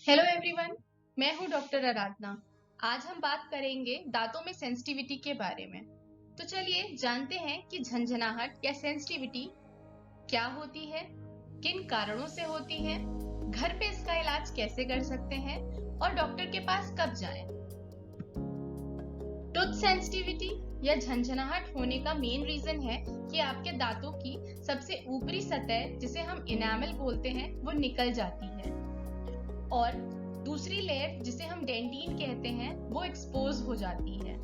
Hello everyone, मैं हूं doctor आराधना। आज हम बात करेंगे दांतों में सेंसिटिविटी के बारे में। तो चलिए जानते हैं कि झंझनाहट या सेंसिटिविटी क्या होती है, किन कारणों से होती है, घर पे इसका इलाज कैसे कर सकते हैं और डॉक्टर के पास कब जाएं। टूथ सेंसिटिविटी या झंझनाहट होने का मेन रीजन है कि आपके दांतों की सबसे ऊपरी सतह, जिसे हम इनामल बोलते हैं, वो निकल जाती है और दूसरी लेयर, जिसे हम डेंटिन कहते हैं, वो एक्सपोज हो जाती है,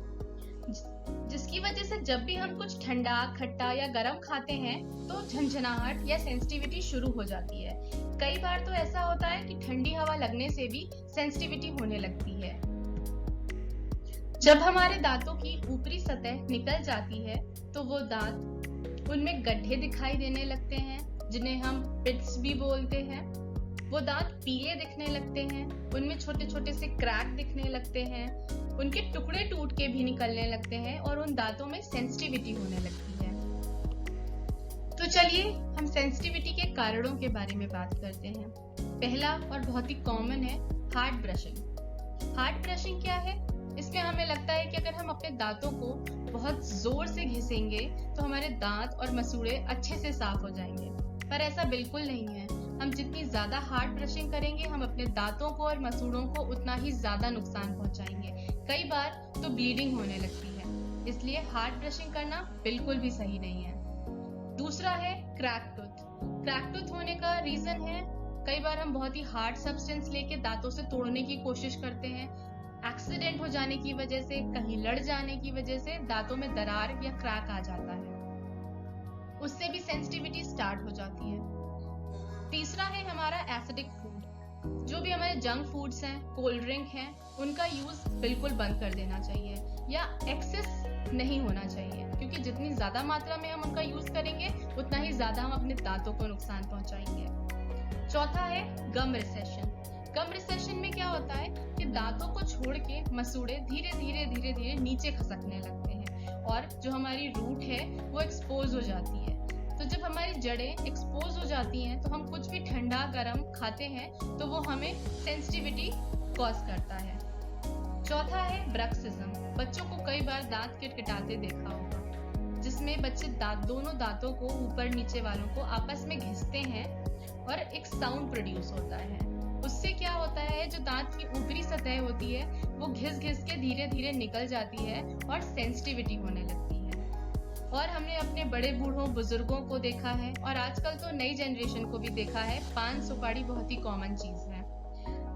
जिसकी वजह से जब भी हम कुछ ठंडा, खट्टा या गर्म खाते हैं तो झंझनाहट या सेंसिटिविटी शुरू हो जाती है। कई बार तो ऐसा होता है कि ठंडी हवा लगने से भी सेंसिटिविटी होने लगती है। जब हमारे दांतों की ऊपरी सतह निकल जाती है तो वो दांत, उनमें गड्ढे दिखाई देने लगते हैं, जिन्हें हम पिट्स भी बोलते हैं। वो दांत पीले दिखने लगते हैं, उनमें छोटे छोटे से क्रैक दिखने लगते हैं, उनके टुकड़े टूट के भी निकलने लगते हैं और उन दांतों में सेंसिटिविटी होने लगती है। तो चलिए हम सेंसिटिविटी के कारणों के बारे में बात करते हैं। पहला और बहुत ही कॉमन है हार्ड ब्रशिंग। हार्ड ब्रशिंग क्या है? इसमें हमें लगता है कि अगर हम अपने दांतों को बहुत जोर से घिसेंगे तो हमारे दांत और मसूड़े अच्छे से साफ हो जाएंगे, पर ऐसा बिल्कुल नहीं है। हम जितनी ज्यादा हार्ड ब्रशिंग करेंगे, हम अपने दांतों को और मसूड़ों को उतना ही ज्यादा नुकसान पहुंचाएंगे। कई बार तो ब्लीडिंग होने लगती है, इसलिए हार्ड ब्रशिंग करना बिल्कुल भी सही नहीं है। दूसरा है क्रैक टूथ। क्रैक टूथ होने का रीजन है, कई बार हम बहुत ही हार्ड सब्सटेंस लेके दांतों से तोड़ने की कोशिश करते हैं। एक्सीडेंट हो जाने की वजह से, कहीं लड़ जाने की वजह से दांतों में दरार या क्रैक आ जाता है, उससे भी सेंसिटिविटी स्टार्ट हो जाती है। तीसरा है हमारा एसिडिक फूड। जो भी हमारे जंक फूड्स हैं, कोल्ड ड्रिंक हैं, उनका यूज बिल्कुल बंद कर देना चाहिए या एक्सेस नहीं होना चाहिए, क्योंकि जितनी ज्यादा मात्रा में हम उनका यूज करेंगे उतना ही ज्यादा हम अपने दांतों को नुकसान पहुंचाएंगे। चौथा है गम रिसेशन। गम रिसेशन में क्या होता है कि दांतों को छोड़ के मसूड़े धीरे धीरे नीचे खसकने लगते हैं और जो हमारी रूट है वो एक्सपोज हो जाती है। तो जब हमारी जड़ें एक्सपोज हो जाती हैं तो हम कुछ भी ठंडा गरम खाते हैं तो वो हमें सेंसिटिविटी कॉज करता है। चौथा है ब्रक्सिज्म। बच्चों को कई बार दांत किटकिटाते देखा होगा, जिसमें बच्चे दोनों दांतों को, ऊपर नीचे वालों को, आपस में घिसते हैं और एक साउंड प्रोड्यूस होता है। उससे क्या होता है, जो दांत की ऊपरी सतह होती है वो घिस के धीरे धीरे निकल जाती है और सेंसिटिविटी होने लगती है। और हमने अपने बड़े बूढ़ों बुजुर्गों को देखा है और आजकल तो नई जनरेशन को भी देखा है, पान सुपारी बहुत ही कॉमन चीज है।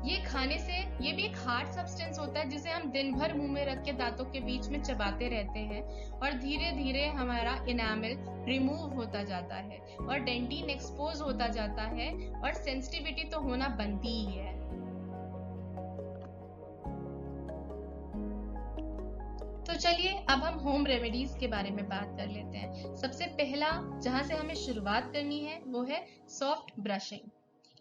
ये खाने से, ये भी एक हार्ड सब्सटेंस होता है जिसे हम दिन भर मुंह में रख के दांतों के बीच में चबाते रहते हैं और धीरे धीरे हमारा इनामल रिमूव होता जाता है और डेंटिन एक्सपोज होता जाता है और सेंसिटिविटी तो होना बनती ही है। तो चलिए अब हम होम रेमेडीज के बारे में बात कर लेते हैं। सबसे पहला जहां से हमें शुरुआत करनी है वो है soft brushing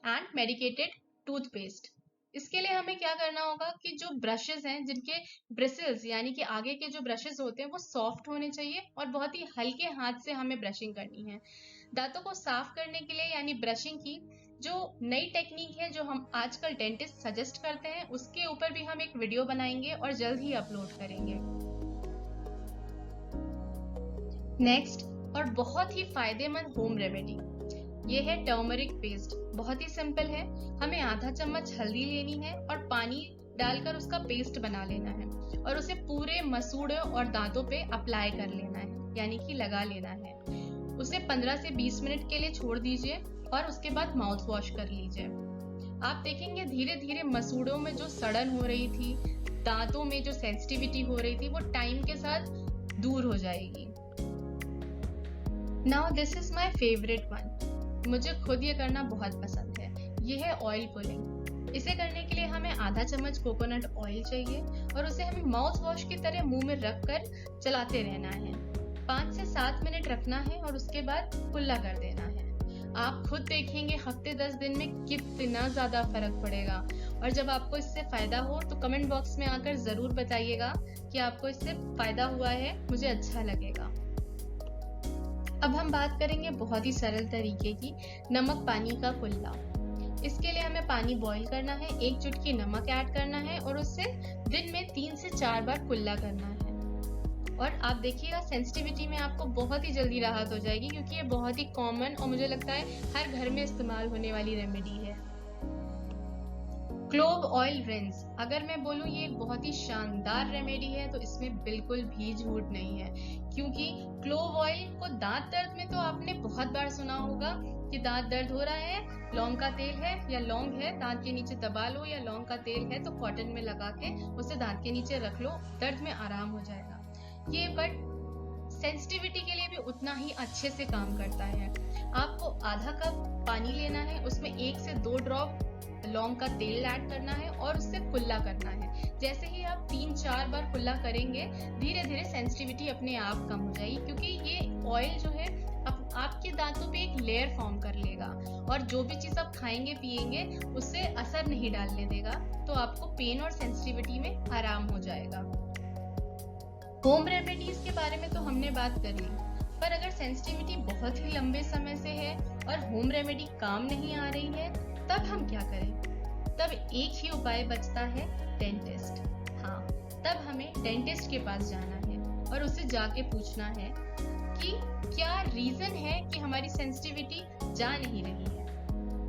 and medicated toothpaste. इसके लिए हमें क्या करना होगा कि जो ब्रशेस हैं, जिनके ब्रिसल्स यानी कि आगे के जो ब्रशेस होते हैं वो सॉफ्ट होने चाहिए और बहुत ही हल्के हाथ से हमें ब्रशिंग करनी है। दांतों को साफ करने के लिए यानी ब्रशिंग की जो नई टेक्निक है, जो हम आजकल डेंटिस्ट सजेस्ट करते हैं, उसके ऊपर भी हम एक वीडियो बनाएंगे और जल्द ही अपलोड करेंगे। नेक्स्ट और बहुत ही फायदेमंद होम रेमेडी, ये है टर्मरिक पेस्ट। बहुत ही सिंपल है, हमें आधा चम्मच हल्दी लेनी है और पानी डालकर उसका पेस्ट बना लेना है और उसे पूरे मसूड़ों और दांतों पे अप्लाई कर लेना है, यानी कि लगा लेना है। उसे 15 से 20 मिनट के लिए छोड़ दीजिए और उसके बाद माउथ वॉश कर लीजिए। आप देखेंगे धीरे धीरे मसूड़ों में जो सड़न हो रही थी, दांतों में जो सेंसिटिविटी हो रही थी, वो टाइम के साथ दूर हो जाएगी। Now this is my favourite one. मुझे खुद ये करना बहुत पसंद है। ये है ऑयल पुलिंग। इसे करने के लिए हमें आधा चम्मच कोकोनट ऑयल चाहिए और उसे हमें माउथ वॉश की तरह मुंह में रखकर चलाते रहना है। 5 से 7 मिनट रखना है और उसके बाद कुल्ला कर देना है। आप खुद देखेंगे हफ्ते 10 दिन में कितना ज्यादा फर्क पड़ेगा। और जब आपको इससे फायदा हो तो कमेंट बॉक्स में आकर जरूर बताइएगा कि आपको इससे फायदा हुआ है, मुझे अच्छा लगेगा। अब हम बात करेंगे बहुत ही सरल तरीके की नमक पानी का कुल्ला। इसके लिए हमें पानी बॉईल करना है, 1 चुटकी नमक ऐड करना है और उससे दिन में 3 से 4 बार कुल्ला करना है। और आप देखिएगा सेंसिटिविटी में आपको बहुत ही जल्दी राहत हो जाएगी, क्योंकि ये बहुत ही कॉमन और मुझे लगता है हर घर में इस्तेमाल होने वाली रेमेडी है। क्लोव ऑयल रिंस, अगर मैं बोलूँ ये एक बहुत ही शानदार रेमेडी है तो इसमें बिल्कुल भी झूठ नहीं है, क्योंकि क्लोव ऑयल को दांत दर्द में तो आपने बहुत बार सुना होगा कि दांत दर्द हो रहा है, लौंग का तेल है या लौंग है, दांत के नीचे दबा लो, या लौंग का तेल है तो कॉटन में लगा के उसे दांत के नीचे रख लो, दर्द में आराम हो जाएगा। ये बट सेंसिटिविटी के लिए भी उतना ही अच्छे से काम करता है। आपको आधा कप पानी लेना है, उसमें 1 से 2 ड्रॉप लौंग का तेल ऐड करना है और उससे कुल्ला करना है। जैसे ही आप 3-4 बार कुल्ला करेंगे, धीरे धीरे सेंसिटिविटी अपने आप कम हो जाएगी, क्योंकि ये ऑयल जो है आपके दांतों पे एक लेयर फॉर्म कर लेगा और जो भी चीज आप खाएंगे पिएंगे उससे असर नहीं डालने देगा, तो आपको पेन और सेंसिटिविटी में आराम हो जाएगा। होम रेमेडीज के बारे में तो हमने बात कर ली, पर अगर सेंसिटिविटी बहुत ही लंबे समय से है और होम रेमेडी काम नहीं आ रही है, तब हम क्या करें? तब एक ही उपाय बचता है, डेंटिस्ट। हाँ, तब हमें डेंटिस्ट के पास जाना है और उससे जाके पूछना है कि क्या रीजन है कि हमारी सेंसिटिविटी जा नहीं रही है।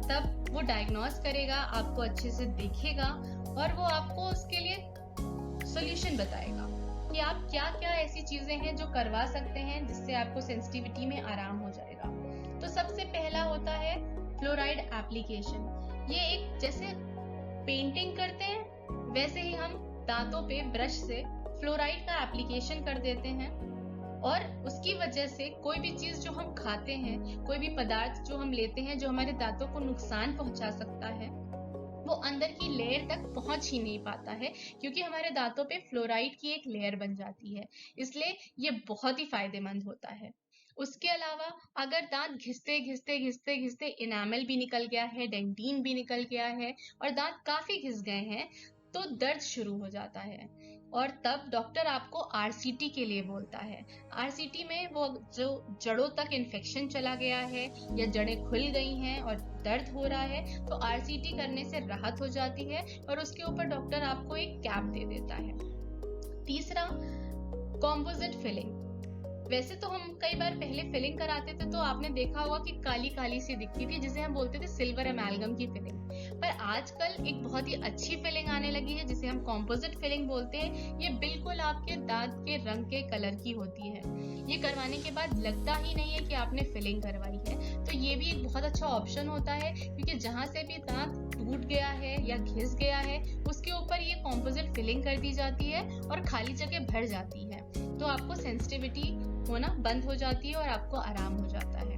तब वो डायग्नोस करेगा, आपको अच्छे से देखेगा और वो आपको उसके लिए सॉल्यूशन बताएगा कि आप क्या क्या ऐसी चीजें हैं जो करवा सकते हैं जिससे आपको सेंसिटिविटी में आराम हो जाएगा। तो सबसे पहला होता है फ्लोराइड एप्लीकेशन। ये एक जैसे पेंटिंग करते हैं वैसे ही हम दांतों पे ब्रश से फ्लोराइड का एप्लीकेशन कर देते हैं, और उसकी वजह से कोई भी चीज जो हम खाते हैं, कोई भी पदार्थ जो हम लेते हैं जो हमारे दांतों को नुकसान पहुंचा सकता है, वो अंदर की लेयर तक पहुंच ही नहीं पाता है, क्योंकि हमारे दांतों पे फ्लोराइड की एक लेयर बन जाती है। इसलिए ये बहुत ही फायदेमंद होता है। उसके अलावा अगर दांत घिसते घिसते घिसते घिसते इनामल भी निकल गया है, डेंटिन भी निकल गया है और दांत काफी घिस गए हैं, तो दर्द शुरू हो जाता है और तब डॉक्टर आपको आरसीटी के लिए बोलता है। आरसीटी में वो जो जड़ों तक इन्फेक्शन चला गया है या जड़ें खुल गई हैं और दर्द हो रहा है, तो आरसीटी करने से राहत हो जाती है और उसके ऊपर डॉक्टर आपको एक कैप दे देता है। तीसरा, कॉम्पोजिट फिलिंग। वैसे तो हम कई बार पहले फिलिंग कराते थे तो आपने देखा होगा कि काली काली सी दिखती थी, जिसे हम बोलते थे सिल्वर एमालगम की फिलिंग। पर आजकल एक बहुत ही अच्छी फिलिंग आने लगी है जिसे हम कॉम्पोजिट फिलिंग बोलते हैं। ये बिल्कुल आपके दांत के रंग के कलर की होती है। ये करवाने के बाद लगता ही नहीं है कि आपने फिलिंग करवाई है। तो ये भी एक बहुत अच्छा ऑप्शन होता है, क्योंकि जहां से भी दांत टूट गया है या घिस गया है उसके ऊपर ये कॉम्पोजिट फिलिंग कर दी जाती है और खाली जगह भर जाती है, तो आपको सेंसिटिविटी होना बंद हो जाती है और आपको आराम हो जाता है।